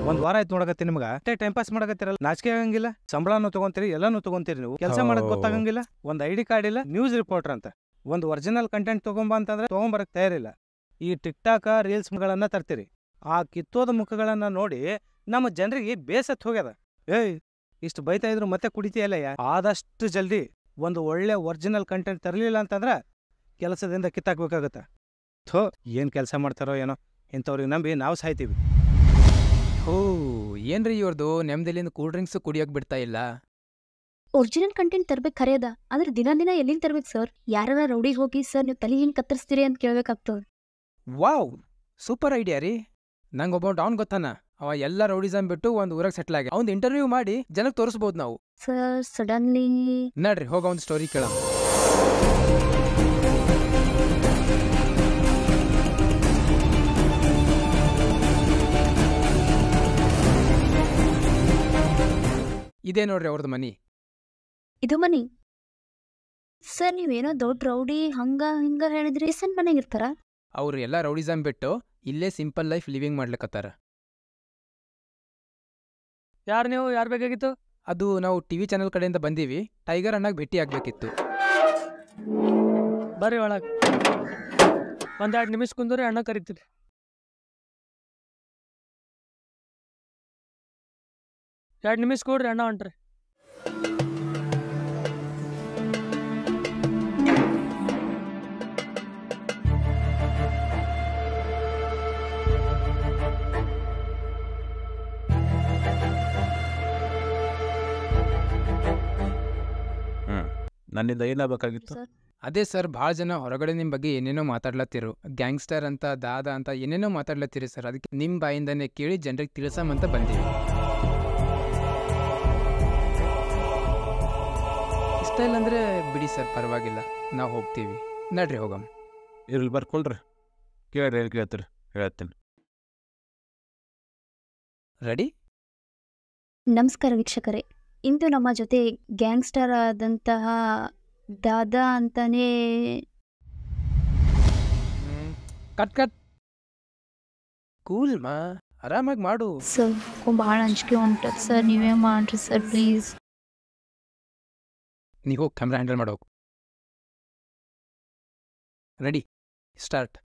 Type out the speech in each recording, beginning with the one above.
ಒಂದ್ ವಾರ ಆಯ್ತು ನೋಡಕತ್ತಿ ನಿಮ್ಗ ಅಷ್ಟೇ ಟೈಮ್ ಪಾಸ್ ಮಾಡಕತ್ತಿರಲ್ಲ, ನಾಚಿಕೆ ಆಗಂಗಿಲ್ಲ, ಸಂಬಳನೂ ತಗೊಂತೀರಿ, ಎಲ್ಲಾನು ತಗೊಂತೀರಿ, ನೀವು ಕೆಲಸ ಮಾಡಕ್ ಗೊತ್ತಾಗಂಗಿಲ್ಲ, ಒಂದ್ ID ಕಾರ್ಡ್ ಇಲ್ಲ, ನ್ಯೂಸ್ ರಿಪೋರ್ಟರ್ ಅಂತ ಒಂದ್ ಒರಿಜಿನಲ್ ಕಂಟೆಂಟ್ ತಗೊಂಬ ಅಂತಂದ್ರೆ ತಗೊಂಬರಕ್ ತಯಾರಿಲ್ಲ. ಈ ಟಿಕ್ಟಾಕ್ ರೀಲ್ಸ್ ಗಳನ್ನ ತರ್ತೀರಿ. ಆ ಕಿತ್ತೋದ ಮುಖಗಳನ್ನ ನೋಡಿ ನಮ್ಮ ಜನರಿಗೆ ಬೇಸತ್ ಹೋಗ್ಯದ. ಏಯ್ ಇಷ್ಟು ಬೈತಾ ಇದ್ರು ಮತ್ತೆ ಕುಡಿತೀಯಲ್ಲಯ್ಯ, ಆದಷ್ಟು ಜಲ್ದಿ ಒಂದು ಒಳ್ಳೆ ಒರಿಜಿನಲ್ ಕಂಟೆಂಟ್ ತರಲಿಲ್ಲ ಅಂತಂದ್ರ ಕೆಲಸದಿಂದ ಕಿತ್ತಾಕ್ಬೇಕಾಗತ್ತ. ಥೋ ಏನ್ ಕೆಲಸ ಮಾಡ್ತಾರೋ ಏನೋ, ಇಂಥವ್ರಿಗೆ ನಂಬಿ ನಾವು ಸಾಯ್ತೀವಿ. ಓ ಏನ್ರಿ ಇವ್ರದು ನೆಮ್ಮದಿಲಿಂದ ಕೂಲ್ ಡ್ರಿಂಕ್ಸ್ ಕುಡಿಯೋಕ್ ಬಿಡ್ತಾ ಇಲ್ಲ. ಒರಿಜಿನಲ್ ಕಂಟೆಂಟ್ ತರ್ಬೇಕು ಖರೆ ಅದ, ಆದ್ರೆ ದಿನ ಎಲ್ಲಿಂದ ತರ್ಬೇಕು ಸರ್? ಯಾರ ರೌಡಿಗೆ ಹೋಗಿ ಸರ್ ನೀವು ತಲೆ ಹಿಂಗ್ ಕತ್ತರಿಸ್ತೀರಿ ಅಂತ ಕೇಳ್ಬೇಕಾಗ್ತದ. ವಾವ್ ಸೂಪರ್ ಐಡಿಯಾ ರೀ. ನಂಗೊಬ್ಬ ಡೌನ್ ಗೊತ್ತಾನ, ಅವ ಎಲ್ಲ ರೌಡಿಸಮ್ ಬಿಟ್ಟು ಒಂದ್ ಊರಾಗ ಸೆಟ್ಲ್ ಆಗಿ ಅವ್ನ್ ಇಂಟರ್ವ್ಯೂ ಮಾಡಿ ಜನಕ್ಕೆ ತೋರಿಸ್ಬೋದು ನಾವು. ಸರ್ ಸಡನ್ಲಿ ನಡ್ರಿ ಹೋಗ ಒಂದು ಸ್ಟೋರಿ ಕೇಳ. ಇದೇ ನೋಡ್ರಿ ಅವ್ರದ್ದು ಮನಿ. ಇದು ಮನಿ ಸರ್? ನೀವೇನೋ ದೊಡ್ಡ ರೌಡಿ ಹಂಗ ಹಿಂಗ ಹೇಳಿದ್ರಿ, ಸಣ್ಣ ಮನೆಗೆ ಇರ್ತಾರ? ಅವ್ರು ಎಲ್ಲ ರೌಡಿಸಮ್ ಬಿಟ್ಟು ಇಲ್ಲೇ ಸಿಂಪಲ್ ಲೈಫ್ ಲಿವಿಂಗ್ ಮಾಡ್ಲಿಕತ್ತಾರ. ಯಾರು ನೀವು? ಯಾರು ಬೇಕಾಗಿತ್ತು? ಅದು ನಾವು ಟಿವಿ ಚಾನೆಲ್ ಕಡೆಯಿಂದ ಬಂದೀವಿ, ಟೈಗರ್ ಅಣ್ಣಾಗ ಭೇಟಿ ಆಗ್ಬೇಕಿತ್ತು. ಬರ್ರಿ ಒಳಗೆ, ಒಂದೆರಡು ನಿಮಿಷ ಕುಂದ್ರಿ, ಅಣ್ಣ ಕರಿತೀರಿ. ಎರಡು ನಿಮಿಷ ಕೊಡ್ರಿ, ಅಣ್ಣ ಹೊಂಟ್ರಿ. ನನ್ನಿಂದ ಏನಾಗಬೇಕಾಗಿತ್ತು? ಅದೇ ಸರ್, ಭಾಳ ಜನ ಹೊರಗಡೆ ನಿಮ್ಮ ಬಗ್ಗೆ ಏನೇನೋ ಮಾತಾಡ್ಲತ್ತಿರು, ಗ್ಯಾಂಗ್ಸ್ಟರ್ ಅಂತ ದಾದಾ ಅಂತ ಏನೇನೋ ಮಾತಾಡ್ಲತ್ತೀರಿ ಸರ್. ಅದಕ್ಕೆ ನಿಮ್ಮ ಬಾಯಿಂದನೇ ಕೇಳಿ ಜನರಿಗೆ ತಿಳಿಸಮಂತ ಬಂದೀವಿ. ಇಷ್ಟ ಇಲ್ಲಂದ್ರೆ ಬಿಡಿ ಸರ್, ಪರವಾಗಿಲ್ಲ, ನಾವು ಹೋಗ್ತೀವಿ. ನಡ್ರಿ ಹೋಗಮ್. ಇರ್ಲಿ ಬರ್ಕೊಳ್ರಿ, ಕೇಳ್ರಿ, ಹೇಳಿ ಕೇಳ್ತೀರಿ, ಹೇಳ್ತೀನಿ. ರೆಡಿ? ನಮಸ್ಕಾರ ವೀಕ್ಷಕರೇ, ಇಂದು ನಮ್ಮ ಜೊತೆ ಗ್ಯಾಂಗ್ಸ್ಟರ್ ಆದಂತಹ ದಾದಾ ಅಂತಾನೆ. ಕಟ್ ಕಟ್ ಕೂಲ್ ಮಾ, ಆರಾಮಾಗಿ ಮಾಡು. ಸರ್ ಭಾಳ ಅಂಜಿಕೆ ಹೊಂಟದ ಸರ್, ನೀವೇ ಮಾಡ್ರಿ ಸರ್ ಪ್ಲೀಸ್. ನೀವು ಹೋಗಿ ಕ್ಯಾಮ್ರಾ ಹ್ಯಾಂಡಲ್ ಮಾಡೋಕು. Ready start.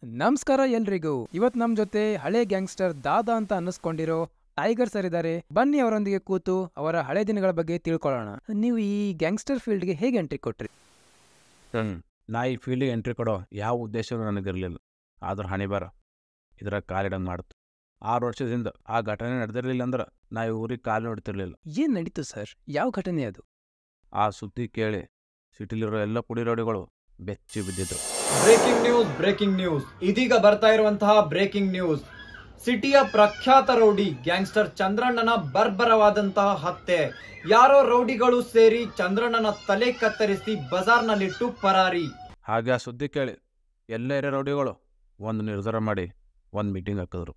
ನಮಸ್ಕಾರ ಎಲ್ರಿಗೂ. ಇವತ್ತು ನಮ್ಮ ಜೊತೆ ಹಳೆ ಗ್ಯಾಂಗ್ಸ್ಟರ್ ದಾದಾ ಅಂತ ಅನ್ನಿಸ್ಕೊಂಡಿರೋ ಟೈಗರ್ ಸರ್ ಇದ್ದಾರೆ. ಬನ್ನಿ ಅವರೊಂದಿಗೆ ಕೂತು ಅವರ ಹಳೆ ದಿನಗಳ ಬಗ್ಗೆ ತಿಳ್ಕೊಳ್ಳೋಣ. ನೀವು ಈ ಗ್ಯಾಂಗ್ಸ್ಟರ್ ಫೀಲ್ಡ್ಗೆ ಹೇಗೆ ಎಂಟ್ರಿ ಕೊಟ್ರಿ? ನಾ ಈ ಫೀಲ್ಡಿಗೆ ಎಂಟ್ರಿ ಕೊಡೋ ಯಾವ ಉದ್ದೇಶವೂ ನನಗಿರಲಿಲ್ಲ. ಆದ್ರೆ ಹಣಿಬಾರ ಇದರ ಕಾಲಿಡಂಗೆ ಮಾಡ್ತು. 6 ವರ್ಷದಿಂದ ಆ ಘಟನೆ ನಡೆದಿರಲಿಲ್ಲ ಅಂದ್ರೆ ನಾ ಈ ಊರಿಗೆ ಕಾಲು ನೋಡ್ತಿರ್ಲಿಲ್ಲ. ಏನು ನಡೀತು ಸರ್? ಯಾವ ಘಟನೆ ಅದು? ಆ ಸುದ್ದಿ ಕೇಳಿ ಸಿಟಿಲಿರೋ ಎಲ್ಲ ಪುಡಿ ರೌಡಿಗಳು ಬೆಚ್ಚಿ ಬಿದ್ದಿದ್ರು. ಬ್ರೇಕಿಂಗ್ ನ್ಯೂಸ್ ಇದೀಗ ಬರ್ತಾ ಇರುವಂತಹ ಬ್ರೇಕಿಂಗ್ ನ್ಯೂಸ್. ಸಿಟಿಯ ಪ್ರಖ್ಯಾತ ರೌಡಿ ಗ್ಯಾಂಗ್ಸ್ಟರ್ ಚಂದ್ರಣ್ಣನ ಬರ್ಬರವಾದಂತಹ ಹತ್ಯೆ. ಯಾರೋ ರೌಡಿಗಳು ಸೇರಿ ಚಂದ್ರಣ್ಣನ ತಲೆ ಕತ್ತರಿಸಿ ಬಜಾರ್ನಲ್ಲಿಟ್ಟು ಪರಾರಿ. ಹಾಗೆ ಆ ಸುದ್ದಿ ಕೇಳಿ ಎಲ್ಲ ಹಿರಿಯ ರೌಡಿಗಳು ಒಂದು ನಿರ್ಧಾರ ಮಾಡಿ ಒಂದು ಮೀಟಿಂಗ್ ಹಾಕಿದ್ರು.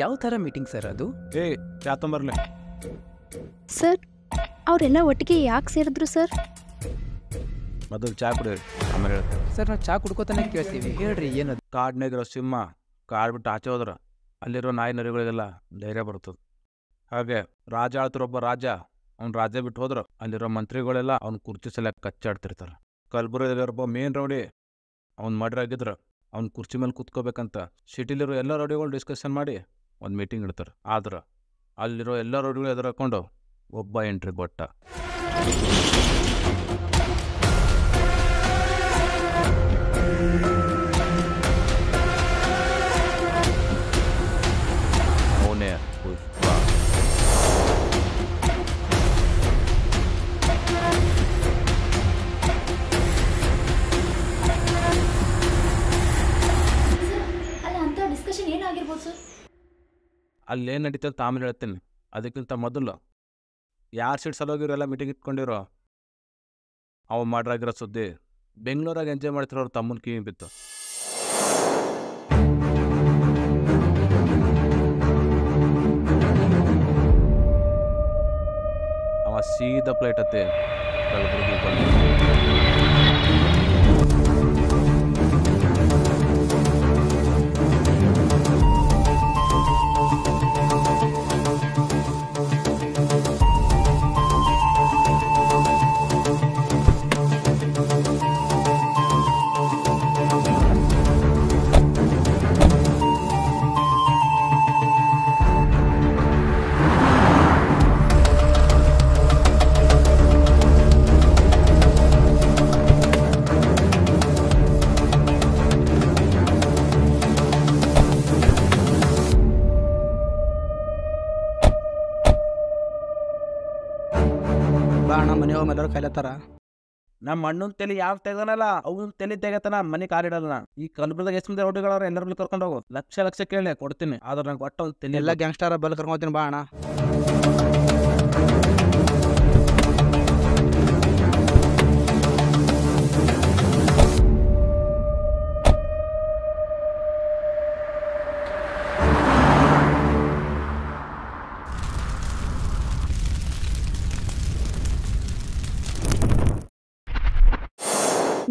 ಯಾವ ಥರ ಮೀಟಿಂಗ್ ಸರ್ ಅದು? ಯಾತಂಬರ್ಲೆ ಸರ್ ಅವರೆಲ್ಲ ಒಟ್ಟಿಗೆ ಯಾಕೆ ಸೇರಿದ್ರು ಸರ್? ಮೊದಲು ಚಾ ಕುಡಿ, ಆಮೇಲೆ ಹೇಳ್ತೇವೆ. ಸರ್ ನಾವು ಚಾ ಕುಡ್ಕೋತಾನೆ ಕೇಳ್ತೀವಿ, ಹೇಳ್ರಿ ಏನದು? ಕಾಡ್ನಾಗಿರೋ ಸಿಂಹ ಕಾಡು ಬಿಟ್ಟು ಆಚೆ ಹೋದ್ರ ಅಲ್ಲಿರೋ ನಾಯಿ ನರಿಗಳಿಗೆಲ್ಲ ಧೈರ್ಯ ಬರ್ತದೆ. ಹಾಗೆ ರಾಜ ಆಳ್ತಿರೊಬ್ಬ ರಾಜ ಅವ್ನು ರಾಜ್ಯ ಬಿಟ್ಟು ಹೋದ್ರ ಅಲ್ಲಿರೋ ಮಂತ್ರಿಗಳೆಲ್ಲ ಅವ್ನ ಕುರ್ಚಿ ಸಲ ಕಚ್ಚಾಡ್ತಿರ್ತಾರೆ. ಕಲ್ಬುರ್ಗಿಯಲ್ಲಿರೊಬ್ಬ ಮೇನ್ ರೌಡಿ ಅವ್ನು ಮರ್ಡರ್ ಆಗಿದ್ರ ಅವ್ನ ಕುರ್ಚಿ ಮೇಲೆ ಕೂತ್ಕೋಬೇಕಂತ ಸಿಟಿಲಿರೋ ಎಲ್ಲ ರೌಡಿಗಳು ಡಿಸ್ಕಷನ್ ಮಾಡಿ ಒಂದು ಮೀಟಿಂಗ್ ಇಡ್ತಾರೆ. ಆದ್ರೆ ಅಲ್ಲಿರೋ ಎಲ್ಲ ರೌಡಿಗಳು ಎದುರಾಕೊಂಡು ಒಬ್ಬ ಎಂಟ್ರಿ ಕೊಟ್ಟ. ಅವನೇ ಪುಷ್ಪ. ಅಲ್ಲೇನು ನಡೀತದೆ ಆಮೇಲೆ ಹೇಳ್ತೀನಿ. ಅದಕ್ಕಿಂತ ಮೊದಲು ಯಾರು ಸೀಟ್ ಸಲೋಗಿರೋ ಎಲ್ಲ ಮೀಟಿಂಗ್ ಇಟ್ಕೊಂಡಿರೋ ಅವ ಮಾಡ್ರಾಗಿರೋ ಸುದ್ದಿ ಬೆಂಗಳೂರಾಗ ಎಂಜಾಯ್ ಮಾಡ್ತಿರೋರು ತಮ್ಮನ ಕಿವಿ ಬಿತ್ತು. ಅವ ಸೀದಾ ಫ್ಲೈಟ್ ಹತ್ತಿ ಕಲಬುರಗಿ ಬಂದ. ಅಣ್ಣ ಮನೆ ಹೋಗಿ ಎಲ್ಲರೂ ಕೈಲತ್ತಾರ. ನಮ್ಮ ಅಣ್ಣನ ತಲೆ ಯಾವ ತೆಗನಲ್ಲ ಅವ್ನ ತಲೆ ತೆಗತನ ಮನೆ ಕಾಲಿಡಲ್ಲ. ಈ ಕಲಬುರದಾಗ ಎಷ್ಟು ಮಂದಿ ರೌಡಿಗಳವ್ರ ಎಲ್ಲರೂ ಕರ್ಕೊಂಡು ಹೋಗು. ಲಕ್ಷ ಕೇಳಿ ಕೊಡ್ತೀನಿ, ಆದ್ರೆ ನಂಗೆ ಒಟ್ಟ ಒಂದು ತಲೆ ಎಲ್ಲ ಗ್ಯಾಂಗ್ಸ್ಟರ್ ಬಲ್ ಕರ್ಕೊಂತೀನಿ ಬಾ ಅಣ್ಣ.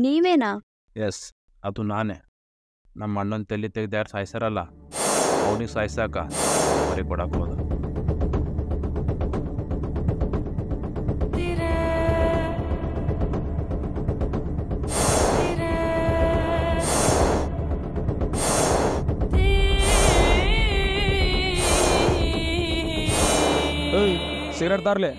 ನೀವೇನಾ? ಎಸ್, ಅದು ನಾನೇ. ನಮ್ಮ ಅಣ್ಣನ ತಲೆ ತೆಗೆದು ಯಾರು ಸಾಯಿಸಾರಲ್ಲ, ಅವನಿಗೆ ಸಾಯಿಸಾಕ ಬರೀ ಕೊಡಕ್ಕೆ ಹೋದ. ಸಿಗರೇಟ್ ತಾರ್ಲೆ.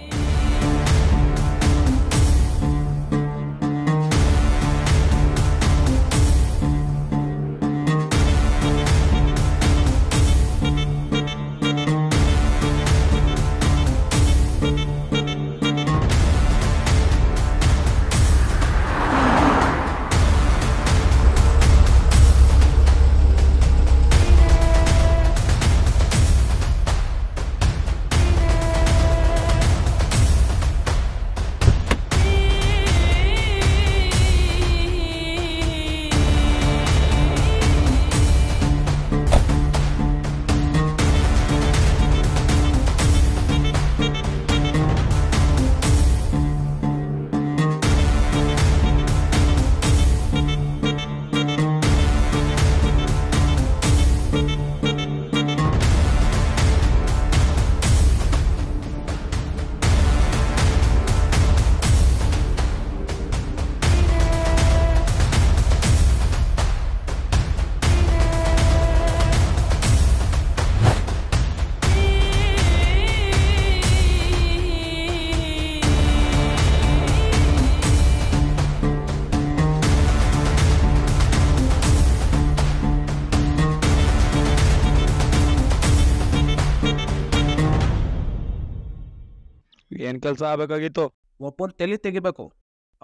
ಏನ್ ಕೆಲಸ ಆಗ್ಬೇಕಾಗಿತ್ತು? ಒಬ್ಬನ ತಲೆ ತೆಗಿಬೇಕು.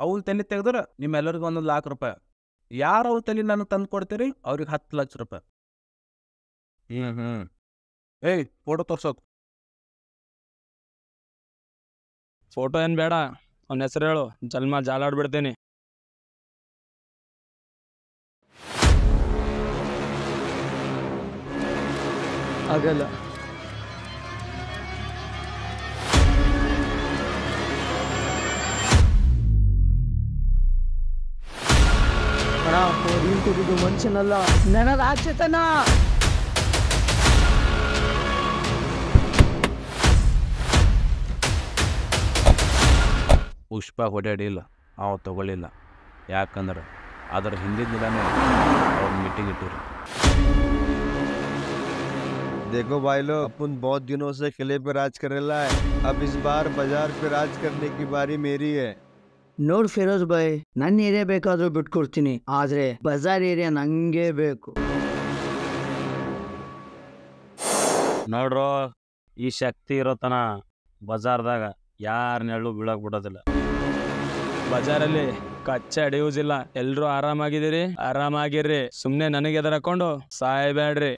ಅವ್ನ ತಲೆ ತೆಗೆದ್ರೆ ನಿಮ್ಮೆಲ್ಲರಿಗೂ 1 ಲಕ್ಷ ರೂಪಾಯಿ. ಯಾರು ಅವ್ರ ತಲೆ ನಾನು ತಂದು ಕೊಡ್ತೀರಿ ಅವ್ರಿಗೆ 10 ಲಕ್ಷ ರೂಪಾಯಿ. ಏಯ್, ಫೋಟೋ ತೋರ್ಸೋದು. ಫೋಟೋ ಏನ್ ಬೇಡ, ಅವನ ಹೆಸರು ಹೇಳು, ಜಲ್ಮ ಜಾಲಾಡ್ಬಿಡ್ತೀನಿ. ಆಗಲ್ಲ. ಕುಡಿದು ಮನುಷ್ಯನಲ್ಲ, ನನಗ ಆಚೆತನ. ಪುಷ್ಪ ಹೊಡೆಯಡಿಲ್ಲ, ಅವ ತಗೊಳ್ಳಿಲ್ಲ. ಯಾಕಂದ್ರೆ ಅದರ ಹಿಂದಿನ ದಿನನೇ ಅವ್ರ ಮೀಟಿಂಗ್ ಇಟ್ಟಿರು. देखो भाई लोग, अपन बहुत दिनों से किले पे राज कर रहा है. अब इस बार बाजार पे राज करने की बारी मेरी है. ನೋಡ್ ಫಿರೋಜ್ ಬಾಯ್, ನನ್ನ ಏರಿಯಾ ಬೇಕಾದ್ರೂ ಬಿಟ್ಕೊಡ್ತೀನಿ, ಆದ್ರೆ ಬಜಾರ್ ಏರಿಯಾ ನಂಗೆ ಬೇಕು. ನೋಡ್ರೋ, ಈ ಶಕ್ತಿ ಇರೋತನ ಬಜಾರ್ದಾಗ ಯಾರ ನೆರಳು ಬೀಳಕ್ ಬಿಡೋದಿಲ್ಲ. ಬಜಾರಲ್ಲಿ ಕಚ್ಚೆ ಅಡಿಯೂಸಿಲ್ಲ. ಎಲ್ರೂ ಆರಾಮಾಗಿದ್ದೀರಿ? ಆರಾಮಾಗಿರ್ರಿ. ಸುಮ್ನೆ ನನಗೆ ಎದರಕೊಂಡು ಸಾಯ್ಬೇಡ್ರಿ.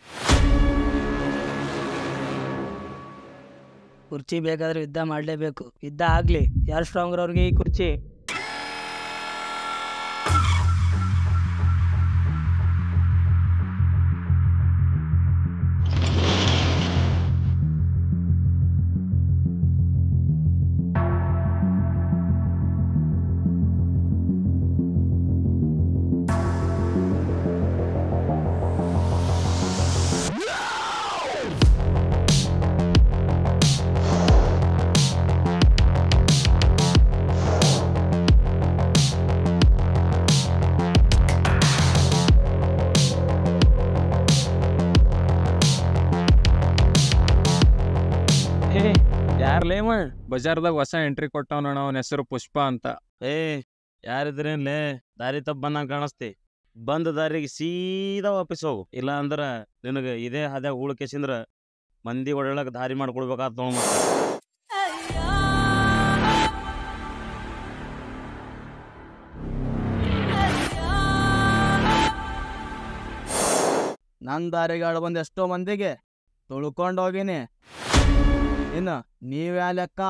ಕುರ್ಚಿ ಬೇಕಾದ್ರೆ ಯುದ್ಧ ಮಾಡ್ಲೇಬೇಕು. ಯುದ್ಧ ಆಗ್ಲಿ, ಯಾರು ಸ್ಟ್ರಾಂಗ್ ಅವ್ರಿಗೆ ಈ ಕುರ್ಚಿ. ಯಾರ್ಲೇ ಇವ ಬಜಾರ್ದಾಗ ಹೊಸ ಎಂಟ್ರಿ ಕೊಟ್ಟವನ ಅವನ ಹೆಸರು ಪುಷ್ಪ ಅಂತ. ಯಾರಿದ್ರೇನ್ಲೇ ದಾರಿ ತಪ್ಪ ಬಂದಂಗ ಕಾಣಿಸ್ತಿ. ಬಂದ ದಾರಿಗೆ ಸೀದಾ ವಾಪಸ್ ಹೋಗು, ಇಲ್ಲ ಅಂದ್ರ ನಿನಗ ಇದೇ ಹಾದ್ಯಾಗ ಉಳ್ಕೆಸಿಂದ್ರ ಮಂದಿ ಒಡಳಕ್ ದಾರಿ ಮಾಡ್ಕೊಡ್ಬೇಕಾತ್ ನೋಡ್. ಮತ್ತೆ ನನ್ ದಾರಿಗಾಳು ಬಂದ್ ಎಷ್ಟೋ ಮಂದಿಗೆ ತುಳ್ಕೊಂಡ್ ಹೋಗಿನಿ. ಇನ್ನು ನೀವ್ಯಾ ಲೆಕ್ಕ?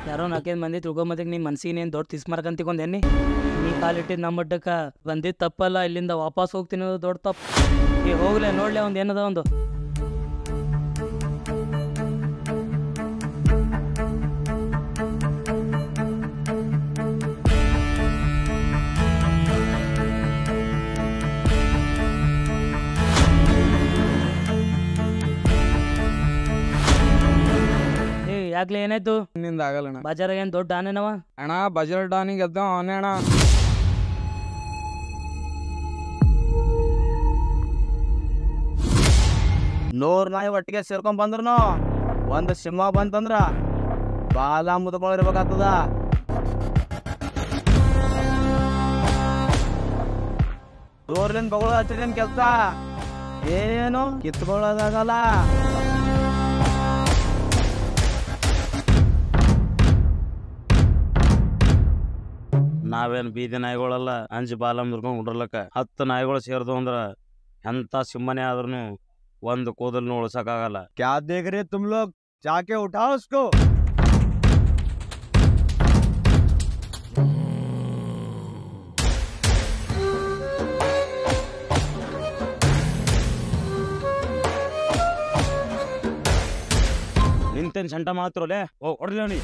ಯಾರೋ 4 ಮಂದಿ ತಿಳ್ಕೊಂಬದಕ್ಕೆ ನಿಮ್ಮ ಮನ್ಸಿಗೆ ನೀನು ದೊಡ್ಡ ತಿಸ್ಮಾರ್ಕಂತ ತಿಳ್ಕೊಂಡೇನಿ. ನೀ ಕಾಲಿಟ್ಟಿದ್ದು ನಮ್ಮ ಮಟ್ಟಕ್ಕೆ ಬಂದಿದ್ದು ತಪ್ಪಲ್ಲ, ಇಲ್ಲಿಂದ ವಾಪಸ್ ಹೋಗ್ತೀನಿ ದೊಡ್ಡ ತಪ್ಪು. ಈಗ ಹೋಗ್ಲೇ ನೋಡ್ಲಿ ಒಂದು ಏನದ ಒಂದು. ಯಾಕ್ಲೆ ಏನಾಯ್ತು ನಿಂದ ಆಗಲ್ಲ ಅಣ್ಣ. ಬಾಜಾರಾಗ ಏನ್ ದೊಡ್ಡ ಆನೇನವ? ಅಣ್ಣ ಬಜಾರ್ ಡಾನಿಗೆ ಎದ್ದ ಅವನೇ ಅಣ್ಣ. ನೂರ್ ನಾಯಿ ಒಟ್ಟಿಗೆ ಸೇರ್ಕೊಂಡ್ ಬಂದ್ರು ಒಂದ್ ಸಿಂಹ ಬಂತಂದ್ರ ಬಾಲ ಮುದ್ಕೊಂಡಿರ್ಬೇಕಾಗ್ತದ. ದೂರ್ಲಿಂದ ಬಗಳ ಹಚ್ಚಿದೇನ್ ಕೆಲ್ಸ ಏನು ಕಿತ್ಕೊಳ್ಳೋದಾಗಲ್ಲ. ನಾವೇನ್ ಬೀದಿ ನಾಯಿಗಳಲ್ಲ, ಅಂಜಿ ಬಾಲ ಮುರ್ಕೊಂಡ್ ಉಡ್ರಲಕ್ಕ. 10 ನಾಯಿಗಳು ಸೇರ್ದು ಅಂದ್ರ ಎಂತ ಸಿಂಹನೇ ಆದ್ರೂ ಒಂದು ಕೂದಲ್ನು ಉಳ್ಸಕ್ಕಾಗಲ್ಲ. क्या देख रहे तुम लोग, जाके उठाओ उसको. ನಿಂತೇನ್ ಸಂಟ ಮಾತ್ರಲೇ, ಓ ಹೊಡ್ಲಿ.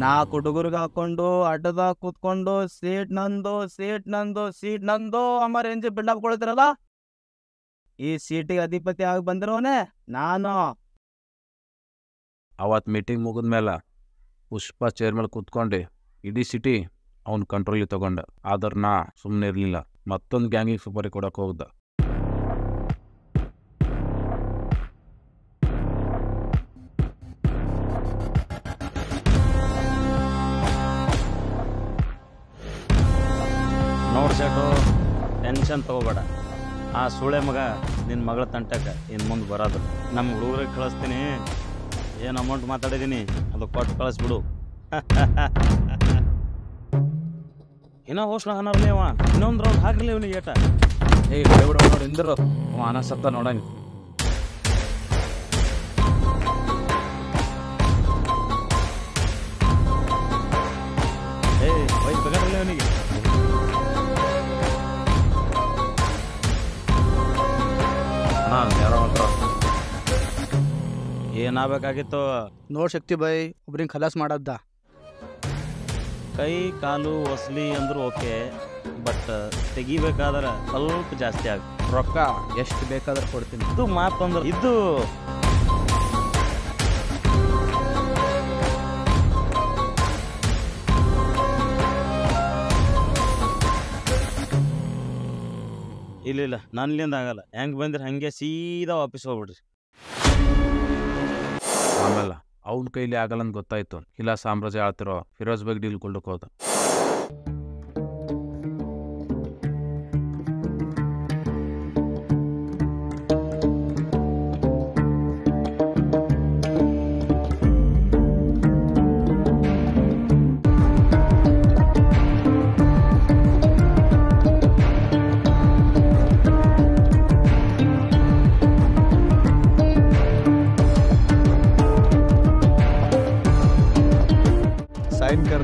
ನಾಲ್ಕು ಹುಡುಗರಿಗೆ ಹಾಕೊಂಡು ಅಡ್ಡದಾಗ ಕೂತ್ಕೊಂಡು ಸೀಟ್ ನಂದು ಸೀಟ್ ನಂದು ಸೀಟ್ ನಂದು ಅಮ್ಮ ರೇಂಜ್ ಬಿಲ್ಡಪ್ ಕೊಡ್ತಿರಲ್ಲ, ಈ ಸೀಟಿಗೆ ಅಧಿಪತಿ ಆಗಿ ಬಂದಿರೋನೆ ನಾನು. ಅವತ್ತು ಮೀಟಿಂಗ್ ಮುಗಿದ್ಮೇಲೆ ಪುಷ್ಪ ಚೇರ್ ಮೇಲೆ ಕೂತ್ಕೊಂಡು ಇಡೀ ಸಿಟಿ ಅವ್ನ ಕಂಟ್ರೋಲಿಗೆ ತಗೊಂಡ. ಆದ್ರೆ ನಾ ಸುಮ್ಮನೆ ಇರಲಿಲ್ಲ, ಮತ್ತೊಂದು ಗ್ಯಾಂಗಿಗೆ ಸುಪಾರಿ ಕೊಡಕ್ಕೆ ಹೋಗ್ದ. ನೋಡ್ ಸೇಟು, ಟೆನ್ಷನ್ ತಗೋಬೇಡ. ಆ ಸುಳೆ ಮಗ ನಿನ್ನ ಮಗಳ ತಂಟಕ್ಕೆ ಇನ್ನು ಮುಂದೆ ಬರೋದು. ನಮ್ಮ ಹುಡುಗರಿಗೆ ಕಳಿಸ್ತೀನಿ, ಏನು ಅಮೌಂಟ್ ಮಾತಾಡಿದ್ದೀನಿ ಅದು ಕೊಟ್ಟು ಕಳಿಸ್ಬಿಡು. ಇನ್ನೂ ಹೋಸ್ಲ ಅನ್ನೋರ್ಲಿ ಅವ, ಇನ್ನೊಂದು ರೌಂಡ್ ಹಾಕ್ಲಿ ಇವನಿಗೆ ಏಟ. ಬಿಡ ನೋಡಿ ಇಂದ್ರು ಅನಸತ್ತ ನೋಡಂಗ. ವಯಸ್ಸು ಬೇಕಾಗಿಲ್ಲ ಅವನಿಗೆ. ಏನಾಗಬೇಕಾಗಿತ್ತು? ನೋಡ್ ಶಕ್ತಿ ಬೈ, ಒಬ್ರಿಗೆ ಖಲಾಸ್ ಮಾಡದ್ದ. ಕೈ ಕಾಲು ಒಸ್ಲಿ ಅಂದ್ರೂ ಓಕೆ, ಬಟ್ ತೆಗಿಬೇಕಾದ್ರೆ ಸ್ವಲ್ಪ ಜಾಸ್ತಿ ಆಗ. ರೊಕ್ಕ ಎಷ್ಟು ಬೇಕಾದ್ರೆ ಕೊಡ್ತೀನಿ. ಇದು ಮಾತಂದ್ರೆ ಇದು ಇಲ್ಲ ನನ್ನಿಂದ ಆಗಲ್ಲ. ಹೆಂಗ್ ಬಂದ್ರೆ ಹಂಗೆ ಸೀದಾ ವಾಪಸ್ ಹೋಗ್ಬಿಡ್ರಿ. ಆಮೇಲೆ ಅವ್ನ ಕೈಲಿ ಆಗಲ್ಲ ಅಂತ ಗೊತ್ತಾಯ್ತು. ಇಲ್ಲ ಸಾಮ್ರಾಜ್ಯ ಆಳ್ತಿರೋ ಫಿರೋಜ್ ಬೇಗ್ ಡೀಲ್ ಕೊಡಕ್ಕೆ ಹೋದ.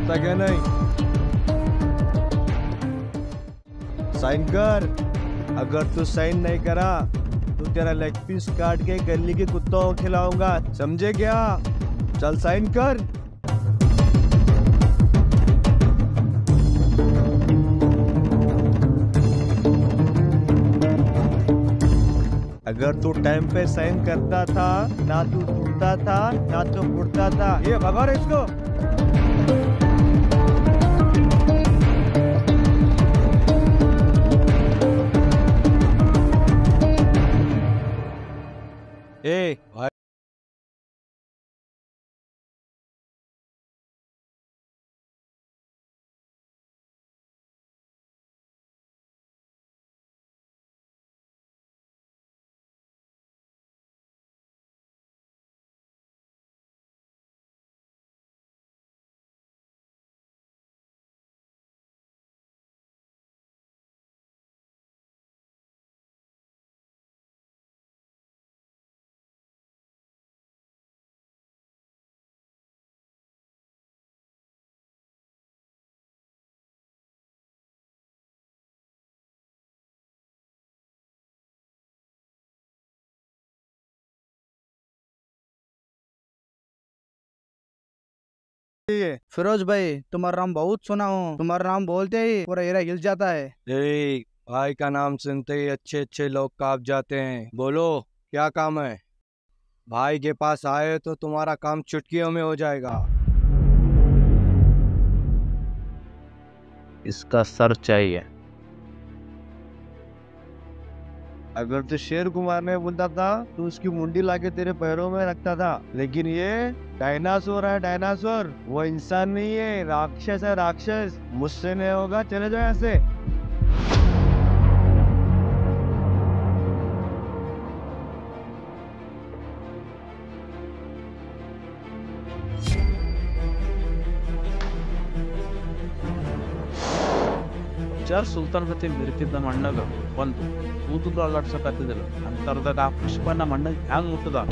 समझता क्या नहीं? साइन कर। अगर तू साइन नहीं करा तो तेरा लेग पीस काट के गली के कुत्तों को खिलाऊंगा, समझे क्या? चल साइन कर। अगर तू टाइम पे साइन करता था ना तू टूटता था ना तू फूटता था। ये खबर है इसको। ए भाई फिरोज भाई, तुम्हारा नाम बहुत सुना हूँ। तुम्हारा नाम बोलते ही पूरा एरिया हिल जाता है। ए भाई का नाम सुनते ही अच्छे अच्छे लोग कांप जाते हैं। बोलो क्या काम है? भाई के पास आए तो तुम्हारा काम चुटकियों में हो जाएगा। इसका सर चाहिए। अगर तो शेर को मारने बोलता था तो उसकी मुंडी लाके तेरे पैरों में रखता था, लेकिन ये डायनासोर है, डायनासोर। वो इंसान नहीं है, राक्षस है, राक्षस। मुझसे नहीं होगा, चले जाओ यहाँ से। ಜರ್ ಸುಲ್ತಾನ್ ಜೊತೆ ಮಿರ್ತಿದ್ದ ಮಣ್ಣಾಗ ಒಂದು ಕೂದಲು ಅಲ್ಲಾಡ್ಸಕ್ಕಾಗ್ತಿದ್ದಿಲ್ಲ ಅಂತರ್ದಾಗ ಆ ಪುಷ್ಪ ನಮ್ಮ ಅಣ್ಣಗೆ ಹ್ಯಾಂಗ್ ಮುಟ್ಟದ.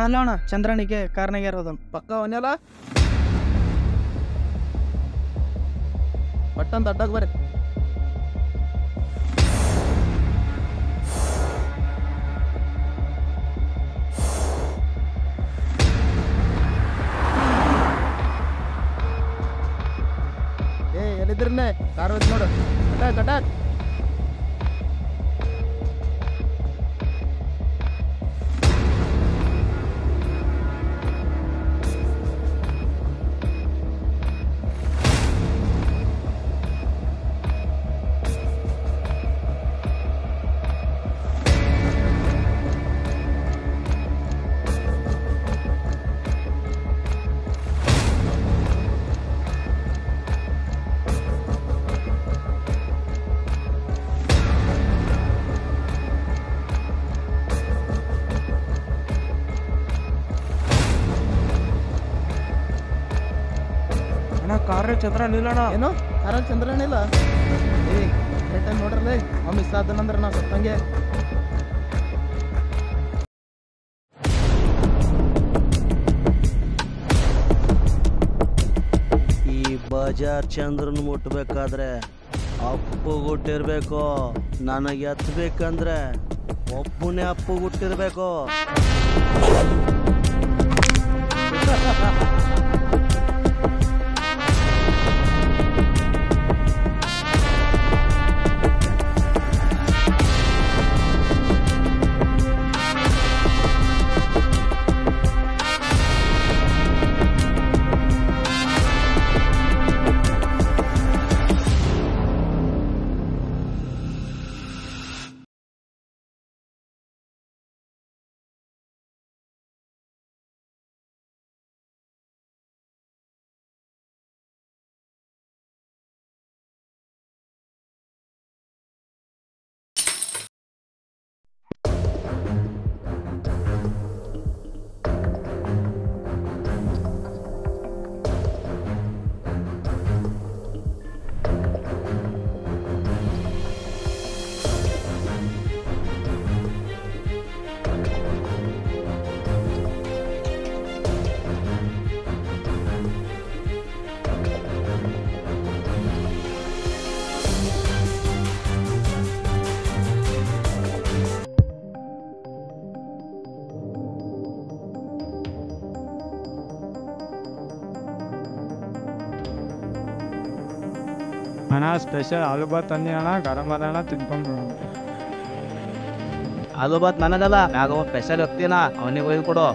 ಅಲ್ಲ ಅಣ್ಣ, ಚಂದ್ರನಿಗೆ ಕಾರ್ನಾಗ ಇರೋದು ಪಕ್ಕ ಅವನೆಲ್ಲ ಪಟ್ಟಂತ ಅಡ್ಡಾಗ ಬರ್ರಿ. ಎಲ್ಲಿದ್ರನ್ನೇ ಕಾರ್ ಹೋಯ್ತು ನೋಡು. ಕಟಾಕ್ ಕಟಾಕ್. कार चंद्र निಲ್ಲಣ ಏನು ಕಾರಲ್ಲಿ ಚಂದ್ರಣ್ಣ ಇಲ್ಲ? ಏ ಕರೆಕ್ಟಾಗಿ ನೋಡ್ರಲ್ಲ, ಅವ್ ಮಿಸ್ ಆದನಂದ್ರೆ ನಾ ಸತ್ತಂಗೆ. ಈ ಬಜಾರ್ ಚಂದ್ರನ್ ಮುಟ್ಬೇಕಾದ್ರೆ ಅಪ್ಪು ಹುಟ್ಟಿರ್ಬೇಕು, ನನಗೆ ಎತ್ತಬೇಕಂದ್ರೆ ಒಬ್ಬನೇ ಅಪ್ಪು ಹುಟ್ಟಿರ್ಬೇಕು. ಅಣ್ಣ ಸ್ಪೆಷಲ್ ಆಲೂ ಬಾತ್ ತಂದಿ ಅಣ್ಣ, ಗರಂ ಅದಣ್ಣ, ತಿನ್ಕೊಂಡು. ಆಲೂ ಬಾತ್ ನನಗಲ್ಲ, ಮ್ಯಾಗ ಸ್ಪೆಷಲ್ ಹೋಗ್ತೀನ, ಅವನಿಗೆ ಒಯ್ದು ಕೊಡು.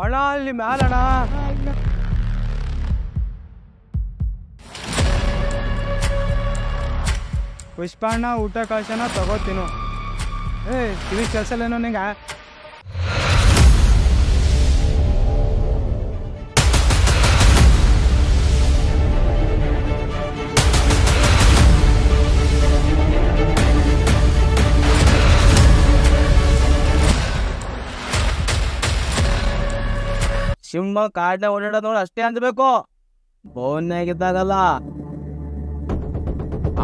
ಅಣ್ಣ ಅಲ್ಲಿ ಮ್ಯಾಲಣ್ಣ. ಪುಷ್ಪಣ್ಣ ಊಟ ಕಳ್ಸೋಣ, ತಗೋತೀನು. ಕಿವಿ ಕೆಲಸಲ್ಲೇನೋ ನಿಂಗ? ಸಿಂಹ ಕಾಡ್ನ ಓಡಾಡೋದ್ ನೋಡಿ ಅಷ್ಟೇ ಅಂದ್ಬೇಕು, ಬೋನ್ಯಾಗಿದ್ದಾಗಲ್ಲ.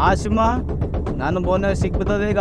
ಆ ಸಿಂಹ ನಾನು ಬೋನ್ಯಾಗ ಸಿಕ್ಬಿಟ್ಟದ ಈಗ.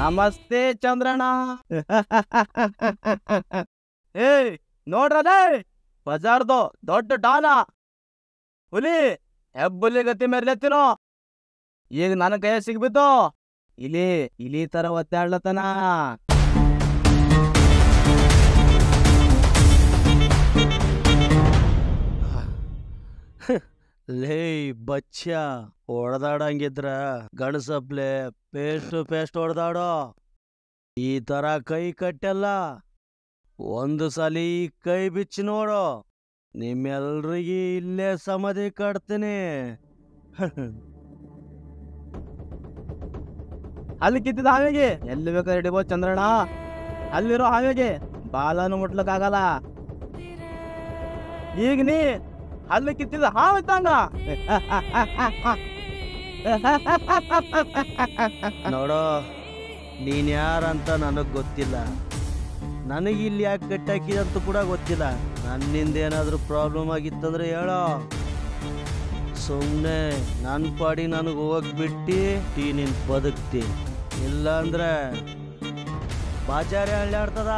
ನಮಸ್ತೆ ಚಂದ್ರಣ್ಣ. ನೋಡ್ರದೇ ಬಜಾರ್ದು ದೊಡ್ಡ ಡಾನ ಹುಲಿ, ಹೆಬ್ಬುಲಿ ಗತಿ ಮೆರ್ಲೆತ್ತಿನೋ. ಈಗ ನನ್ನ ಕೈಯ ಸಿಗ್ಬಿತ್ತು, ಇಲಿ ತರ ಒತ್ತಾಡ್ಲತನ. ಲೇ ಬಚ್ಚ, ಹೊಡೆದಾಡಂಗಿದ್ರ ಗಣಸಪ್ಲೆ ಪೇಸ್ಟ್ ಹೊಡೆದಾಡೋ. ಈ ತರ ಕೈ ಕಟ್ಟಲ್ಲ, ಒಂದು ಸಲ ಈ ಕೈ ಬಿಚ್ಚಿ ನೋಡು, ನಿಮ್ಮೆಲ್ರಿಗೆ ಇಲ್ಲೇ ಸಮಾಧಿ ಕಟ್ತೀನಿ. ಅಲ್ಲಿ ಕಿತ್ತಿದ ಹಾವಿಗೆ ಎಲ್ಲಿ ಬೇಕಾದ್ರೆ ಹಿಡಿಬೋದು ಚಂದ್ರಣ್ಣ. ಅಲ್ಲಿರೋ ಹಾವಿಗೆ ಬಾಲನು ಮುಟ್ಲಕ್ಕಾಗಲ್ಲ. ಈಗ ನೀ ಅಲ್ಲಿ ಕಿತ್ತಿದ ಹಾವಿದ್ದಂಗ. ನೋಡೋ, ನೀನ್ ಯಾರಂತ ನನಗ್ ಗೊತ್ತಿಲ್ಲ, ನನಗಿಲ್ಲಿ ಯಾಕೆ ಕಟ್ಟಾಕಿದಂತೂ ಕೂಡ ಗೊತ್ತಿಲ್ಲ. ನನ್ನಿಂದ ಏನಾದ್ರೂ ಪ್ರಾಬ್ಲಮ್ ಆಗಿತ್ತಂದ್ರೆ ಹೇಳೋ, ಸುಮ್ಮನೆ ನನ್ನ ಪಾಡಿ ನನಗೆ ಹೋಗ್ಬಿಟ್ಟು ನೀನ್ ಬದುಕ್ತಿ. ಇಲ್ಲ ಅಂದ್ರೆ ಬಾಜಾರಿ ಹಳ್ಳಾಡ್ತದ.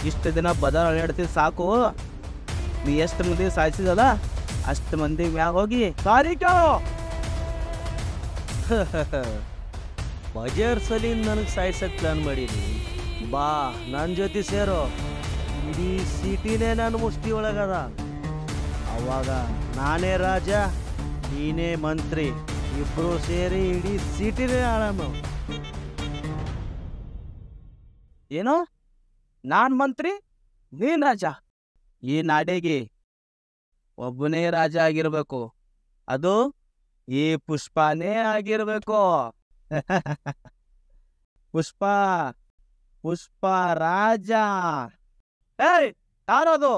ಇಷ್ಟು ದಿನ ಬಜಾರ್ ಅಲ್ಲಾಡ್ತಿದ್ ಸಾಕು, ನೀ ಎಷ್ಟು ಮಂದಿ ಸಾಯಿಸಿದಲ್ಲ ಅಷ್ಟು ಮಂದಿ ಮ್ಯಾಗ ಹೋಗಿ ಸಾರಿ ಕೇಳು. ಬಜಾರ್ ಸಲೀನ್ ನನಗೆ ಸಾಯ್ಸಕ್ ಪ್ಲಾನ್ ಮಾಡೀನಿ. ಬಾ ನನ್ನ ಜೊತೆ ಸೇರೋ, ಇಡೀ ಸಿಟಿನೇ ನನ್ನ ಮುಷ್ಟಿ ಒಳಗದ. ಅವಾಗ ನಾನೇ ರಾಜ, ನೀನೇ ಮಂತ್ರಿ, ಇಬ್ರು ಸೇರಿ ಇಡೀ ಸಿಟಿನೇ ಆಳಮ್ಮ. ಏನೋ ನಾನ್ ಮಂತ್ರಿ ನೀನ್ ರಾಜ. ಈ ನಾಡಿಗೆ ಒಬ್ಬನೇ ರಾಜ ಆಗಿರ್ಬೇಕು, ಅದು ಈ ಪುಷ್ಪನೇ ಆಗಿರ್ಬೇಕು. ಪುಷ್ಪ ಪುಷ್ಪ ರಾಜ. ಏಯ್ ಯಾರದು?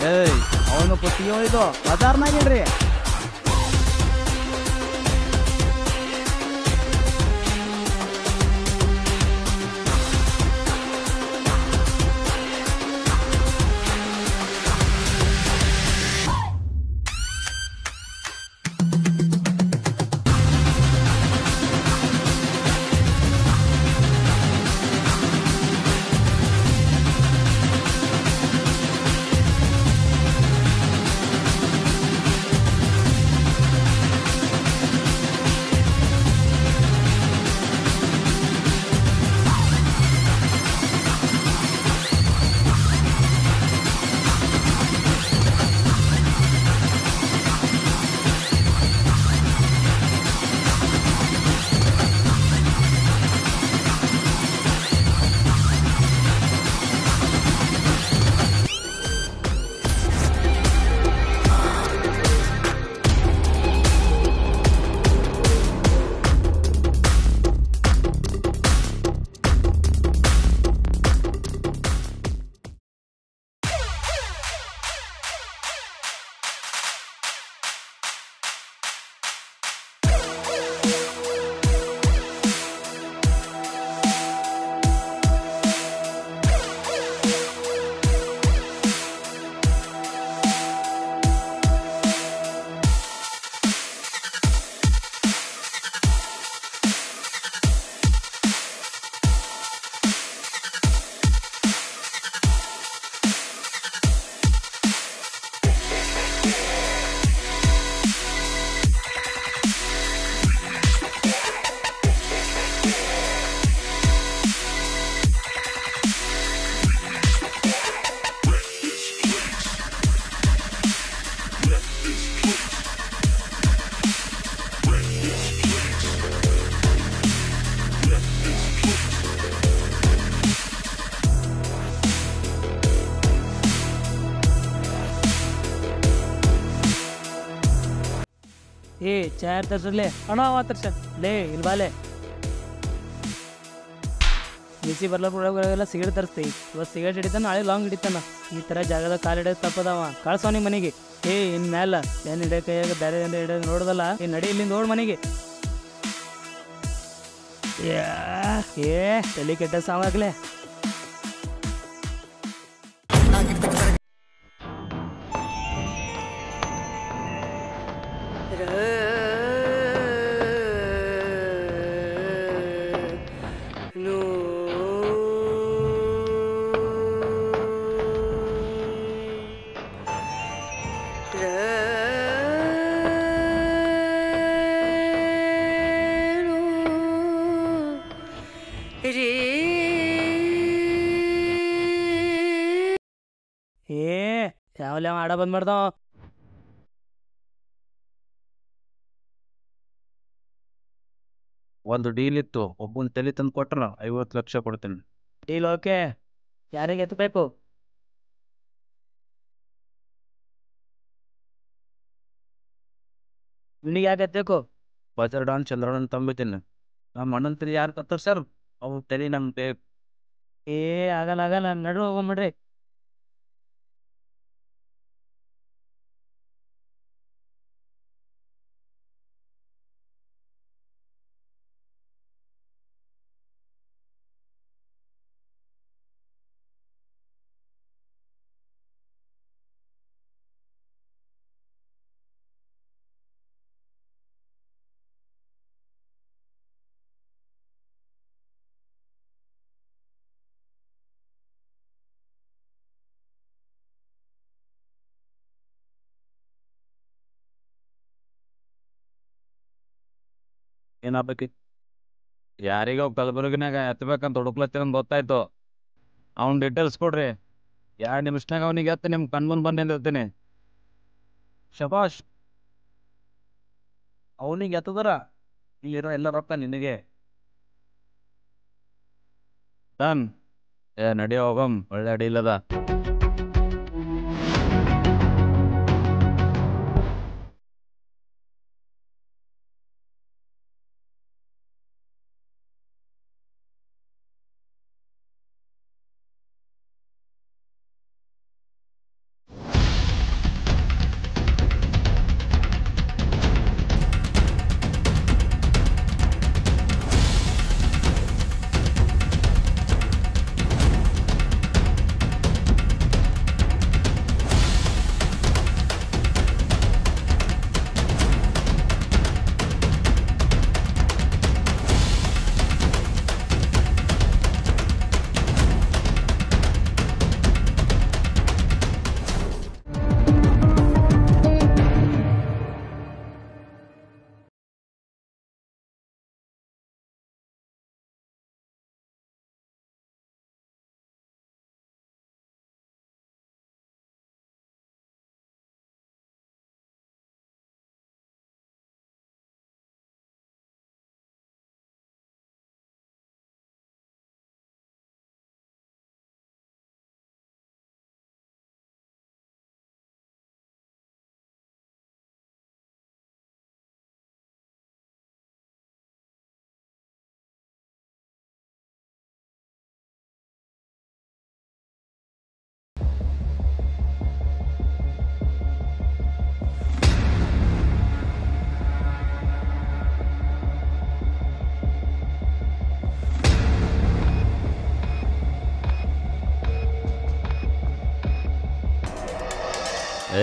ಏಯ್ ಅವನು ಪುಟ್ಟಿಯೋ ಇದು ಬಜಾರ್ನಾಗಿಲ್ರಿ. ಏ ಚಾರ್ ತರ್ಸರ್ಲೆ ಅಣ್ಣ ತರ್ಸ ಲೇ ಇಲ್ಲಿ ಬಾಲೆ ಬಿಸಿ ಬರ್ಲಾಗೆಲ್ಲ ಸಿಗರೇಟ್ ತರಿಸ್ತಿ. ಇವತ್ತು ಸಿಗರೇಟ್ ಹಿಡಿತಾನ, ನಾಳೆ ಲಾಂಗ್ ಹಿಡಿತಾನ. ಈ ಥರ ಜಾಗದಾಗ ಕಾಲು ಹಿಡಿಯೋದು ತಪ್ಪದವ. ಕಳ್ಸವನಿ ಮನೆಗೆ. ಏ ಇನ್ ಮ್ಯಾಲ ಏನು ಹಿಡಿಯೋ ಕೈಯಾಗ ಬೇರೆ ಏನು ಹಿಡಿಯೋದು ನೋಡೋದಲ್ಲ. ಈ ನಡಿ ಇಲ್ಲಿಂದ ಓಡ್ ಮನೆಗೆ. ಏ ತಲೆ ಕೆಟ್ಟ ಸಾವಾಗ್ಲೆ. ಯಾವಲ್ಲ ಆಡ ಬಂದ್ ಮಾಡ್ದ. ಒಂದು ಡೀಲ್ ಇತ್ತು, ಒಬ್ಬನ ತಲೆ ತಂದು ಕೊಟ್ರ 50 ಲಕ್ಷ ಕೊಡ್ತೀನಿ. Deal okay. ಯಾರಿಗೆ ಎತ್ತಬೇಕು? ನಿನಗೆ ಯಾಕೆ ಎತ್ತಬೇಕು? ಬಜಾರ್ ಡಾನ್ ಚಂದ್ರಣ್ಣನ ತಂಬಿದ್ದೀನಿ. ನಮ್ಮ ಅಣ್ಣನ ತಲೆ ಯಾರು ಕತ್ತಾರ ಸರ್, ಅವ್ರ ತಲೆ ನಮ್ಗೆ ಬೇಕು. ಏ ಆಗಲ್ಲ ನಡು ಹೋಗ್ಬಿಡ್ರಿ. ಏನಾಗ್ಬೇಕು? ಯಾರಿಗೋ ಕಲಬುರಗಿನಾಗ ಎತ್ತಬೇಕಂತ ಹುಡುಕ್ಲತ್ತೀರ ಗೊತ್ತಾಯ್ತು. ಅವ್ನ ಡೀಟೇಲ್ಸ್ ಕೊಡ್ರಿ. 2 ನಿಮಿಷನಾಗ ಅವನಿಗೆ ಎತ್ತ ನಿಮ್ಮ ಕಣ್ಮುಂದ್ ಬಂದು ನಿಂದಿರ್ತೀನಿ. ಶಬಾಷ್. ಅವನಿಗೆ ಎತ್ತದರ ಇಲ್ಲಿರೋ ಎಲ್ಲ ರೊಕ್ಕ ನಿನಗೆ. ಡನ್. ನಡಿ ಹೋಗಮ್, ಒಳ್ಳೆ ಅಡಿಲ್ಲದ.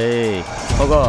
ಏಯ್ ಹೋಗೋ.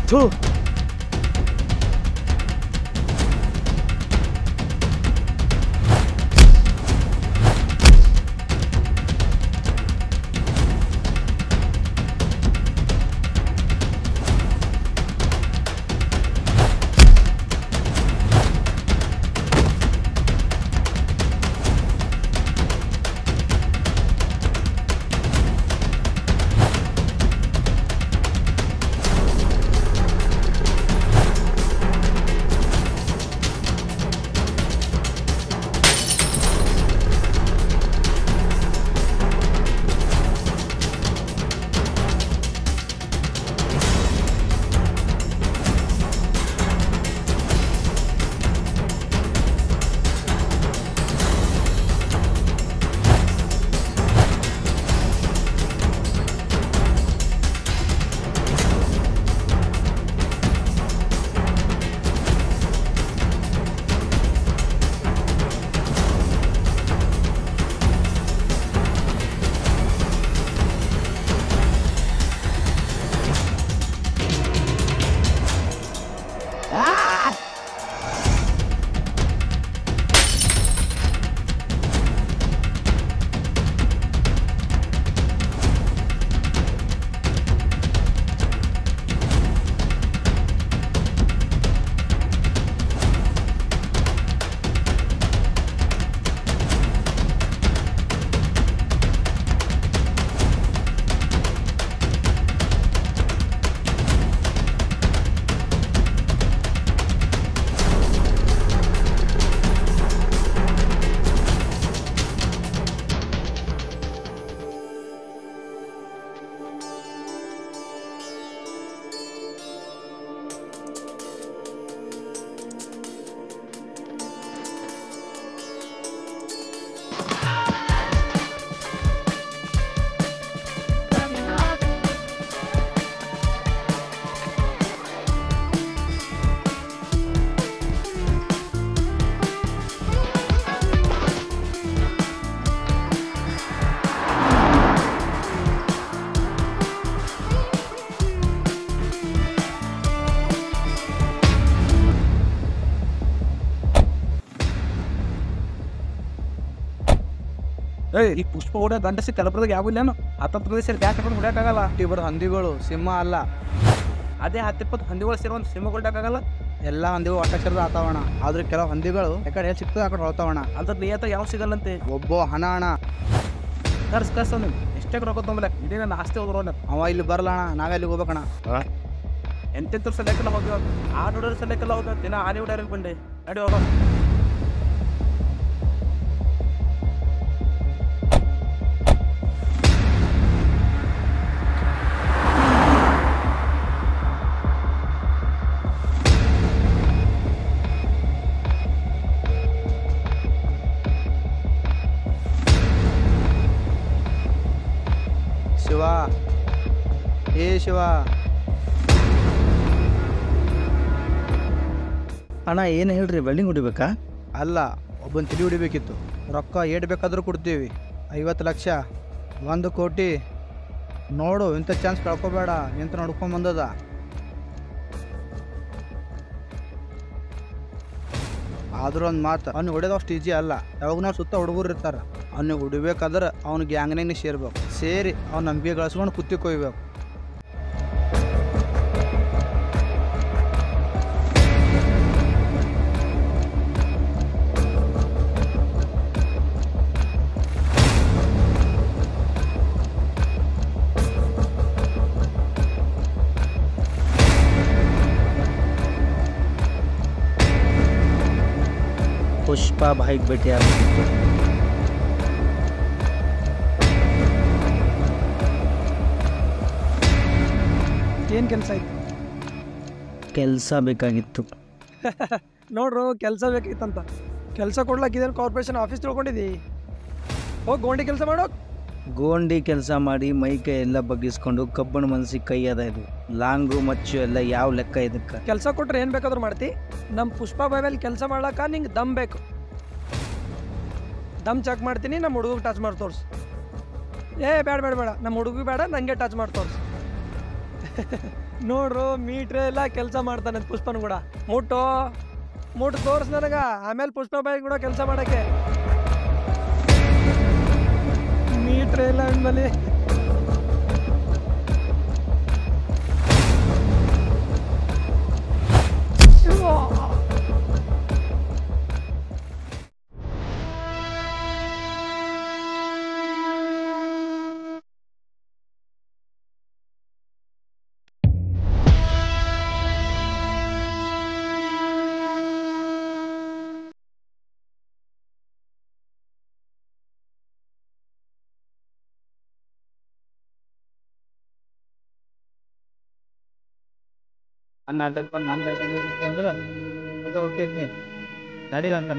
ಥು. ಈ ಪುಷ್ಪ ಹೊಡೆ ಗಂಡಸಿ ಕಲಪದಾಗ ಯಾವ ಇಲ್ಲೇನು ಹತ್ತತ್ತು ಸೇರಿ ಬ್ಯಾಟ್ ಹಾಕೊಂಡು ಹೊಡ್ಯಾಕಾಗಲ್ಲ. ಇಬ್ಬರು ಹಂದಿಗಳು ಸಿಂಹ ಅಲ್ಲ. ಅದೇ 10-20 ಹಂದಿಗಳು ಸೇರಿ ಒಂದು ಸಿಂಹ ಹೊಡ್ಯಾಕಾಗಲ್ಲ. ಎಲ್ಲ ಹಂದಿಗಳು ಒಟ್ಟ ಸೇರಿದ ಆತಾವಣ. ಆದ್ರೆ ಕೆಲವು ಹಂದಿಗಳು ಯಾಕಡೆ ಎಲ್ಲಿ ಸಿಗ್ತದೆ ಆ ಕಡೆ ಹೊಳ್ತಾವಣ. ಅದ್ರ ನಿಯತ ಯಾವ ಸಿಗಲ್ಲಂತೆ. ಒಬ್ಬ ಹಣ ಅಣ್ಣ ಕರ್ಸ್ ನೀವು ಎಷ್ಟೇ ರೊಕ್ಕ ತೊಗೊಂಬಲ್ಲ ಇಡೀ ನನ್ನ ಆಸ್ತಿ ಹೋದ್ರು ಅವ ಇಲ್ಲಿ ಬರಲ್ಲ ಅಣ್ಣ, ನಾವೇ ಅಲ್ಲಿಗೆ ಹೋಗ್ಬೇಕಣ್ಣ. ಎಂತೆಂತ ಸಲಕ್ಕೆಲ್ಲ ಹೋಗ್ಯ ಆ ನೋಡೋರು ಸಲಕ್ಕೆಲ್ಲ ಹೋಗ ದಿನ ಆನೆ ಹೊಡ್ಯಾರಿಗೆ ಬಂದೆ ನಡಿ ಹೋಗ. ಶಿವ, ಏ ಶಿವ. ಅಣ್ಣ ಏನು ಹೇಳ್ರಿ, ವೆಲ್ಡಿಂಗ್ ಹೊಡಿಬೇಕಾ? ಅಲ್ಲ, ಒಬ್ಬನ ತಲೆ ಹೊಡಿಬೇಕಿತ್ತು. ರೊಕ್ಕ ಏಟ್ ಬೇಕಾದ್ರೂ ಕೊಡ್ತೀವಿ. 50 ಲಕ್ಷ, 1 ಕೋಟಿ. ನೋಡು, ಇಂಥ ಚಾನ್ಸ್ ಕಳ್ಕೊಬೇಡ. ನಿಂತ ನೋಡ್ಕೊಂಬಂದದ. ಆದ್ರೂ ಒಂದು ಮಾತು, ಅವ್ನಿಗೆ ಹೊಡೆಯೋದು ಅಷ್ಟು ಈಜಿ ಅಲ್ಲ. ಯಾವಾಗ ನಾವು ಸುತ್ತ ಹುಡುಗರು ಇರ್ತಾರೆ. ಅವ್ನಿಗೆ ಹೊಡಿಬೇಕಾದ್ರೆ ಅವ್ನ ಗ್ಯಾಂಗ್ನಾಗ ಸೇರ್ಬೇಕು. ಸೇರಿ ಅವ್ನ ನಂಬಿಕೆ ಗಳಿಸ್ಕೊಂಡು ಕುತ್ತಿ ಕೊಯ್ಬೇಕು. ಪುಷ್ಪ ಬಾಯಿಗೆ ಭೇಟಿ ಆಗ್ಬೇಕಿತ್ತು. ಏನು ಕೆಲಸ ಐತಿ? ಕೆಲಸ ಬೇಕಾಗಿತ್ತು. ನೋಡ್ರು, ಕೆಲಸ ಬೇಕಿತ್ತಂತ. ಕೆಲಸ ಕೊಡ್ಲಾಕಿದೇನು ಕಾರ್ಪೊರೇಷನ್ ಆಫೀಸ್ ತಿಳ್ಕೊಂಡಿದ್ದಿ? ಹೋಗಿ ಗೋಂಡಿ ಕೆಲಸ ಮಾಡೋ. ಗೋಂಡಿ ಕೆಲಸ ಮಾಡಿ ಮೈ ಕೈ ಎಲ್ಲ ಬಗ್ಗಿಸ್ಕೊಂಡು ಕಬ್ಬಣ ಮನಸ್ಸಿಗೆ ಕೈ ಅದ. ಇದು ಲಾಂಗು ಮಚ್ಚು ಎಲ್ಲ ಯಾವ ಲೆಕ್ಕ ಇದಕ್ಕೆ? ಕೆಲಸ ಕೊಟ್ರೆ ಏನು ಬೇಕಾದ್ರೂ ಮಾಡ್ತಿ. ನಮ್ಮ ಪುಷ್ಪ ಬಾಯಲ್ಲಿ ಕೆಲಸ ಮಾಡ್ಲಾಕ ನಿಂಗೆ ದಮ್ ಬೇಕು. ದಮ್ ಚೆಕ್ ಮಾಡ್ತೀನಿ. ನಮ್ಮ ಹುಡುಗಿಗೆ ಟಚ್ ಮಾಡಿ ತೋರ್ಸು. ಬೇಡ ಬೇಡ ಬೇಡ, ನಮ್ಮ ಹುಡುಗಿ ಬೇಡ, ನನಗೆ ಟಚ್ ಮಾಡಿ ತೋರ್ಸು. ನೋಡ್ರು, ಮೀಟ್ರೆ ಎಲ್ಲ ಕೆಲಸ ಮಾಡ್ತಾನೆ ಪುಷ್ಪನ ಕೂಡ. ಮುಟ್ಟು ತೋರ್ಸು ನನಗೆ. ಆಮೇಲೆ ಪುಷ್ಪ ಬಾಯಿ ಕೂಡ ಕೆಲಸ ಮಾಡೋಕ್ಕೆ. ಮೀಟ್ರೆ ಇಲ್ಲ ಅಂದ್ಮೇಲೆ ನಡಿ ಅಂತ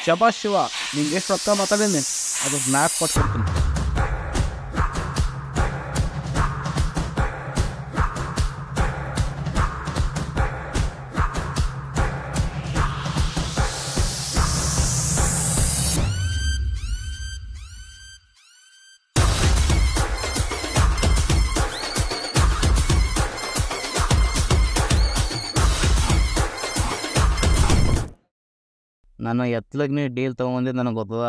ಶಬಾಷ್ ಶಿವ, ನಿಂಗೆ ಎಷ್ಟು ರೊಕ್ಕ ಮಾತಾಡೇನೆ ಅದು ಮ್ಯಾಪ್ ಕೊಟ್ಬಿಡ್ತೀನಿ. ನಾನು ಎತ್ತಲಾಗ ನೀ ಡೀಲ್ ತೊಗೊಂಬಂದಿದ್ದು ನನಗೆ ಗೊತ್ತದ.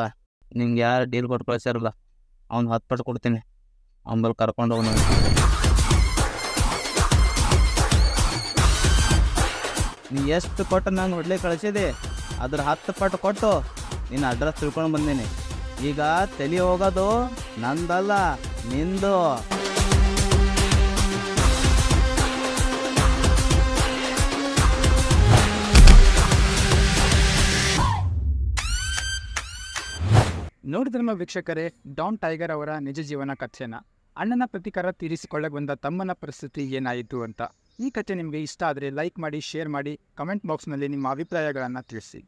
ನಿಂಗೆ ಯಾರು ಡೀಲ್ ಕೊಟ್ಟು ಕಳಿಸ್ಯಾರಲ್ಲ ಅವ್ನು 10 ಪಟ್ಟು ಕೊಡ್ತೀನಿ. ಅವ್ನ ಕರ್ಕೊಂಡು ಹೋಗಿ ನೀ ಎಷ್ಟು ಕೊಟ್ಟು ನಾನು ಹೊಡ್ಲಿಕ್ಕೆ ಕಳಿಸಿದೆ ಅದ್ರ 10 ಪಟ್ಟು ಕೊಟ್ಟು ನಿನ್ನ ಅಡ್ರೆಸ್ ತಿಳ್ಕೊಂಡು ಬಂದೀನಿ. ಈಗ ತಲೆ ಹೋಗೋದು ನಂದಲ್ಲ, ನಿಂದು. ನೋಡಿದ್ರಲ್ಲ ವೀಕ್ಷಕರೇ, ಡಾನ್ ಟೈಗರ್ ಅವರ ನಿಜ ಜೀವನ ಕಥೆನ. ಅಣ್ಣನ ಪ್ರತಿಕಾರ ತೀರಿಸಿಕೊಳ್ಳಕ್ಕೆ ಬಂದ ತಮ್ಮನ ಪರಿಸ್ಥಿತಿ ಏನಾಯಿತು ಅಂತ. ಈ ಕಥೆ ನಿಮಗೆ ಇಷ್ಟ ಆದರೆ ಲೈಕ್ ಮಾಡಿ, ಶೇರ್ ಮಾಡಿ, ಕಮೆಂಟ್ ಬಾಕ್ಸ್ನಲ್ಲಿ ನಿಮ್ಮ ಅಭಿಪ್ರಾಯಗಳನ್ನು ತಿಳಿಸಿ.